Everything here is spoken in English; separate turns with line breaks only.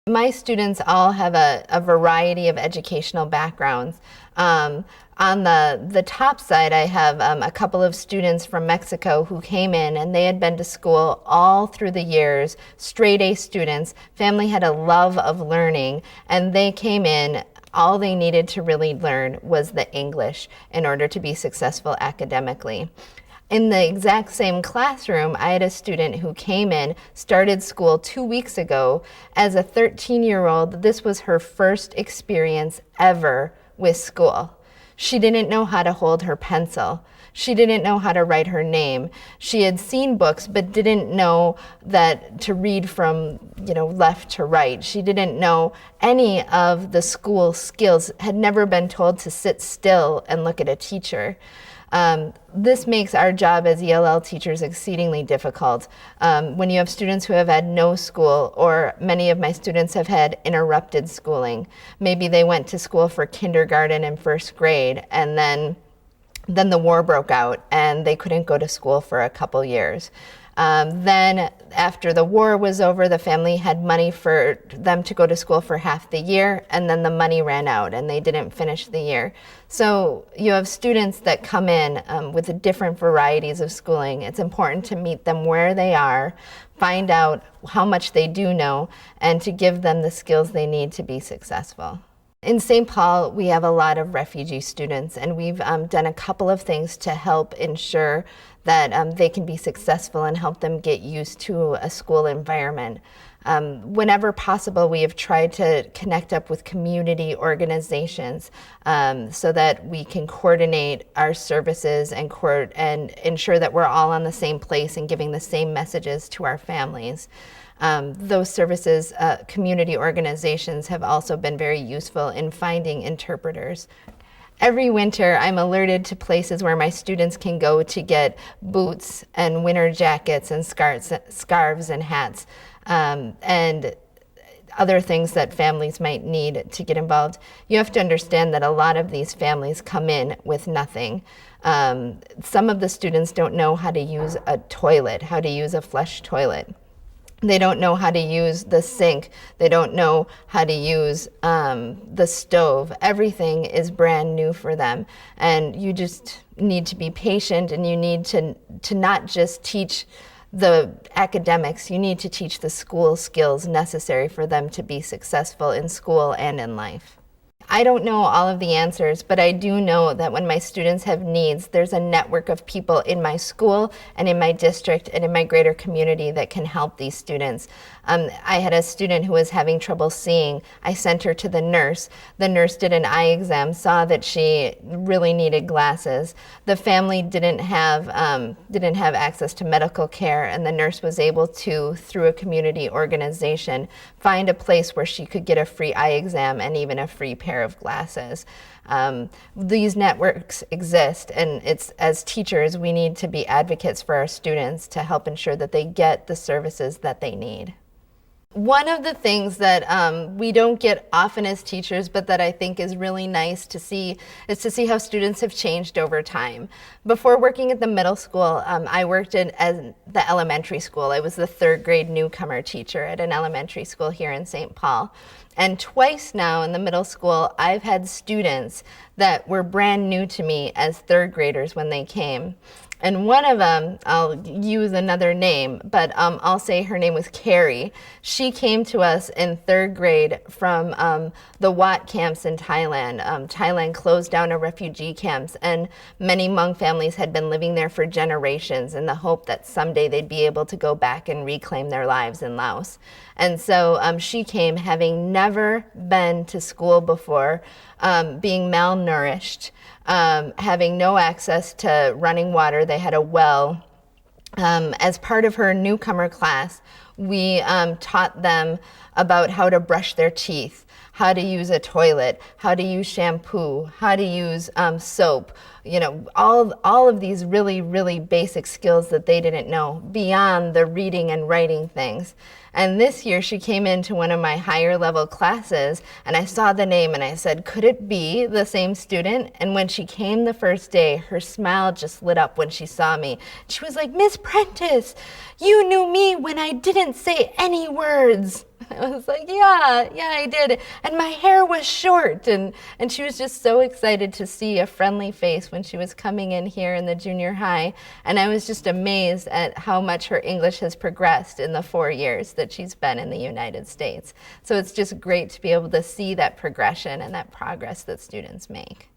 My students all have a variety of educational backgrounds. On the top side, I have a couple of students from Mexico who came in and they had been to school all through the years, straight A students. Family had a love of learning, and they came in. All they needed to really learn was the English in order to be successful academically. In the exact same classroom, I had a student who came in, started school 2 weeks ago. As a 13-year-old, this was her first experience ever with school. She didn't know how to hold her pencil. She didn't know how to write her name. She had seen books, but didn't know that to read from, left to right. She didn't know any of the school skills, had never been told to sit still and look at a teacher. This makes our job as ELL teachers exceedingly difficult. When you have students who have had no school, or many of my students have had interrupted schooling. Maybe they went to school for kindergarten and first grade, and then the war broke out and they couldn't go to school for a couple years. Then after the war was over, the family had money for them to go to school for half the year, and then the money ran out and they didn't finish the year. So you have students that come in with different varieties of schooling. It's important to meet them where they are, find out how much they do know, and to give them the skills they need to be successful. In St. Paul, we have a lot of refugee students, and we've done a couple of things to help ensure that they can be successful and help them get used to a school environment. Whenever possible, we have tried to connect up with community organizations so that we can coordinate our services and ensure that we're all on the same place and giving the same messages to our families. Those services, community organizations, have also been very useful in finding interpreters. Every winter, I'm alerted to places where my students can go to get boots and winter jackets and scarves and hats, and other things that families might need to get involved. You have to understand that a lot of these families come in with nothing. Some of the students don't know how to use a toilet, how to use a flush toilet. They don't know how to use the sink. They don't know how to use the stove. Everything is brand new for them. And you just need to be patient, and you need to not just teach the academics, you need to teach the school skills necessary for them to be successful in school and in life. I don't know all of the answers, but I do know that when my students have needs, there's a network of people in my school and in my district and in my greater community that can help these students. I had a student who was having trouble seeing. I sent her to the nurse. The nurse did an eye exam, saw that she really needed glasses. The family didn't have access to medical care, and the nurse was able to, through a community organization, find a place where she could get a free eye exam and even a free pair of glasses. These networks exist, and as teachers, we need to be advocates for our students to help ensure that they get the services that they need. One of the things that we don't get often as teachers, but that I think is really nice to see, is to see how students have changed over time. Before working at the middle school, I worked at the elementary school. I was the third grade newcomer teacher at an elementary school here in St. Paul. And twice now in the middle school, I've had students that were brand new to me as third graders when they came. And one of them, I'll use another name, but I'll say her name was Carrie. She came to us in third grade from the Wat camps in Thailand. Thailand closed down our refugee camps, and many Hmong families had been living there for generations in the hope that someday they'd be able to go back and reclaim their lives in Laos. And so she came having never been to school before, being malnourished, having no access to running water. They had a well. As part of her newcomer class, we taught them about how to brush their teeth, how to use a toilet, how to use shampoo, how to use soap, all of these really, really basic skills that they didn't know beyond the reading and writing things. And this year she came into one of my higher level classes, and I saw the name and I said, could it be the same student? And when she came the first day, her smile just lit up when she saw me. She was like, Miss Prentice, you knew me when I didn't say any words. I was like, yeah, I did. And my hair was short. And she was just so excited to see a friendly face when she was coming in here in the junior high. And I was just amazed at how much her English has progressed in the 4 years that she's been in the United States. So it's just great to be able to see that progression and that progress that students make.